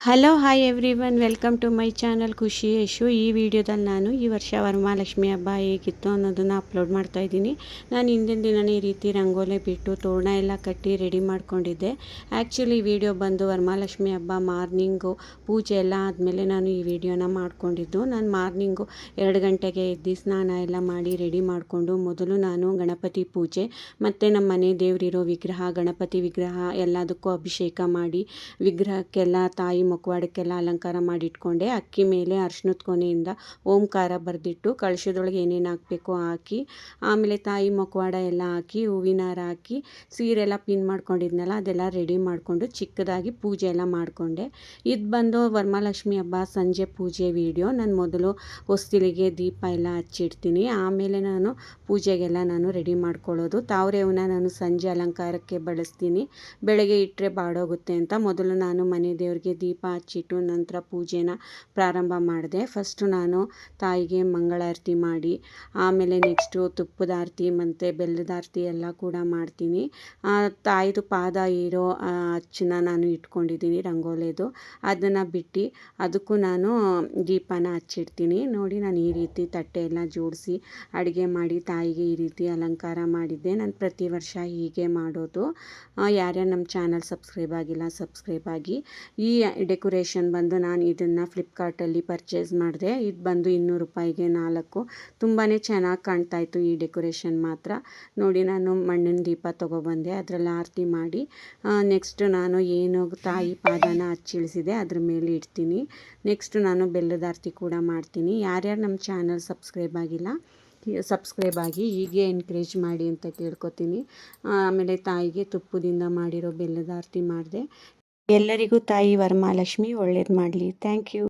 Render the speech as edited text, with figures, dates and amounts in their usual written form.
Hello hi everyone, welcome to my channel Khushi Yashu. ಈ ವಿಡಿಯೋದಲ್ಲಿ ನಾನು ಈ ವರ್ಷ ವರಮಹಾಲಕ್ಷ್ಮಿ ಹಬ್ಬ ಹೇಗಿತ್ತು ಅನ್ನೋದನ್ನು ಅಪ್ಲೋಡ್ ಮಾಡ್ತಾ ಇದ್ದೀನಿ. ನಾನು ಹಿಂದಿನ ದಿನವೇ ಈ ರೀತಿ ರಂಗೋಲಿ ಬಿಟ್ಟು ತೋರಣ ಎಲ್ಲ ಕಟ್ಟಿ ರೆಡಿ ಮಾಡ್ಕೊಂಡಿದ್ದೆ. ಆ್ಯಕ್ಚುಲಿ ವಿಡಿಯೋ ಬಂದು ವರಮಹಾಲಕ್ಷ್ಮಿ ಹಬ್ಬ ಮಾರ್ನಿಂಗು ಪೂಜೆ ಎಲ್ಲ ಆದಮೇಲೆ ನಾನು ಈ ವಿಡಿಯೋನ ಮಾಡ್ಕೊಂಡಿದ್ದು. ನಾನು ಮಾರ್ನಿಂಗು 2 ಗಂಟೆಗೆ ಎದ್ದು ಸ್ನಾನ ಎಲ್ಲ ಮಾಡಿ ರೆಡಿ ಮಾಡಿಕೊಂಡು ಮೊದಲು ನಾನು ಗಣಪತಿ ಪೂಜೆ ಮತ್ತು ನಮ್ಮ ಮನೆ ದೇವರಿರೋ ವಿಗ್ರಹ, ಗಣಪತಿ ವಿಗ್ರಹ ಎಲ್ಲದಕ್ಕೂ ಅಭಿಷೇಕ ಮಾಡಿ ವಿಗ್ರಹಕ್ಕೆಲ್ಲ ತಾಯಿ ಮುಖವಾಡಕ್ಕೆಲ್ಲ ಅಲಂಕಾರ ಮಾಡಿಟ್ಕೊಂಡೆ. ಅಕ್ಕಿ ಮೇಲೆ ಅರ್ಶಿನದ ಕೊನೆಯಿಂದ ಓಂಕಾರ ಬರೆದಿಟ್ಟು ಕಳಶದೊಳಗೆ ಏನೇನು ಹಾಕಬೇಕು ಹಾಕಿ, ಆಮೇಲೆ ತಾಯಿ ಮುಖವಾಡ ಎಲ್ಲ ಹಾಕಿ ಹೂವಿನ ಹಾರ ಹಾಕಿ ಸೀರೆಲ್ಲ ಪಿನ್ ಮಾಡ್ಕೊಂಡಿದ್ನಲ್ಲ ಅದೆಲ್ಲ ರೆಡಿ ಮಾಡಿಕೊಂಡು ಚಿಕ್ಕದಾಗಿ ಪೂಜೆ ಎಲ್ಲ ಮಾಡಿಕೊಂಡೆ. ಇದು ಬಂದು ವರಮಹಾಲಕ್ಷ್ಮಿ ಹಬ್ಬ ಸಂಜೆ ಪೂಜೆ ವಿಡಿಯೋ. ನಾನು ಮೊದಲು ಹೊಸ್ತಿಲಿಗೆ ದೀಪ ಎಲ್ಲ ಹಚ್ಚಿಡ್ತೀನಿ, ಆಮೇಲೆ ನಾನು ಪೂಜೆಗೆಲ್ಲ ನಾನು ರೆಡಿ ಮಾಡ್ಕೊಳ್ಳೋದು. ತಾವರೆ ಹೂವನ್ನ ನಾನು ಸಂಜೆ ಅಲಂಕಾರಕ್ಕೆ ಬಳಸ್ತೀನಿ, ಬೆಳಗ್ಗೆ ಇಟ್ಟರೆ ಬಾಡೋಗುತ್ತೆ ಅಂತ ಮೊದಲು ನಾನು ಮನೆ ದೇವ್ರಿಗೆ ದೀಪ ಹಚ್ಚಿಟ್ಟು ನಂತರ ಪೂಜೆನ ಪ್ರಾರಂಭ ಮಾಡಿದೆ. ಫಸ್ಟು ನಾನು ತಾಯಿಗೆ ಮಂಗಳಾರತಿ ಮಾಡಿ, ಆಮೇಲೆ ನೆಕ್ಸ್ಟು ತುಪ್ಪದ ಆರತಿ ಮತ್ತು ಬೆಲ್ಲದ ಆರತಿ ಎಲ್ಲ ಕೂಡ ಮಾಡ್ತೀನಿ. ತಾಯಿದು ಪಾದ ಇರೋ ಅಚ್ಚನ್ನ ನಾನು ಇಟ್ಕೊಂಡಿದ್ದೀನಿ ರಂಗೋಲಿದು, ಅದನ್ನು ಬಿಟ್ಟು ಅದಕ್ಕೂ ನಾನು ದೀಪನ ಹಚ್ಚಿಡ್ತೀನಿ. ನೋಡಿ, ನಾನು ಈ ರೀತಿ ತಟ್ಟೆ ಎಲ್ಲ ಜೋಡಿಸಿ ಅಡುಗೆ ಮಾಡಿ ತಾಯಿಗೆ ಈ ರೀತಿ ಅಲಂಕಾರ ಮಾಡಿದ್ದೆ. ನಾನು ಪ್ರತಿ ವರ್ಷ ಹೀಗೆ ಮಾಡೋದು. ಯಾರ್ಯಾರು ನಮ್ಮ ಚಾನಲ್ ಸಬ್ಸ್ಕ್ರೈಬ್ ಆಗಿಲ್ಲ ಸಬ್ಸ್ಕ್ರೈಬ್ ಆಗಿ. ಈ ಡೆಕೋರೇಷನ್ ಬಂದು ನಾನು ಇದನ್ನು ಫ್ಲಿಪ್ಕಾರ್ಟಲ್ಲಿ ಪರ್ಚೇಸ್ ಮಾಡಿದೆ. ಇದು ಬಂದು 200 ರೂಪಾಯಿಗೆ 4. ತುಂಬಾ ಚೆನ್ನಾಗಿ ಕಾಣ್ತಾಯಿತ್ತು ಈ ಡೆಕೋರೇಷನ್ ಮಾತ್ರ. ನೋಡಿ, ನಾನು ಮಣ್ಣಿನ ದೀಪ ತೊಗೊಬಂದೆ, ಅದರಲ್ಲಿ ಆರತಿ ಮಾಡಿ ನೆಕ್ಸ್ಟ್ ನಾನು ಏನು ತಾಯಿ ಪಾದನ ಹಚ್ಚಿಳಿಸಿದೆ ಅದ್ರ ಮೇಲೆ ಇಡ್ತೀನಿ. ನೆಕ್ಸ್ಟ್ ನಾನು ಬೆಲ್ಲದ ಆರತಿ ಕೂಡ ಮಾಡ್ತೀನಿ. ಯಾರ್ಯಾರು ನಮ್ಮ ಚಾನಲ್ ಸಬ್ಸ್ಕ್ರೈಬ್ ಆಗಿಲ್ಲ ಸಬ್ಸ್ಕ್ರೈಬ್ ಆಗಿ, ಹೀಗೆ ಎನ್ಕರೇಜ್ ಮಾಡಿ ಅಂತ ಕೇಳ್ಕೊತೀನಿ. ಆಮೇಲೆ ತಾಯಿಗೆ ತುಪ್ಪದಿಂದ ಮಾಡಿರೋ ಬೆಲ್ಲದ ಆರತಿ ಮಾಡಿದೆ. ಎಲ್ಲರಿಗೂ ತಾಯಿ ವರಮಹಾಲಕ್ಷ್ಮಿ ಒಳ್ಳೇದು ಮಾಡಲಿ. Thank you.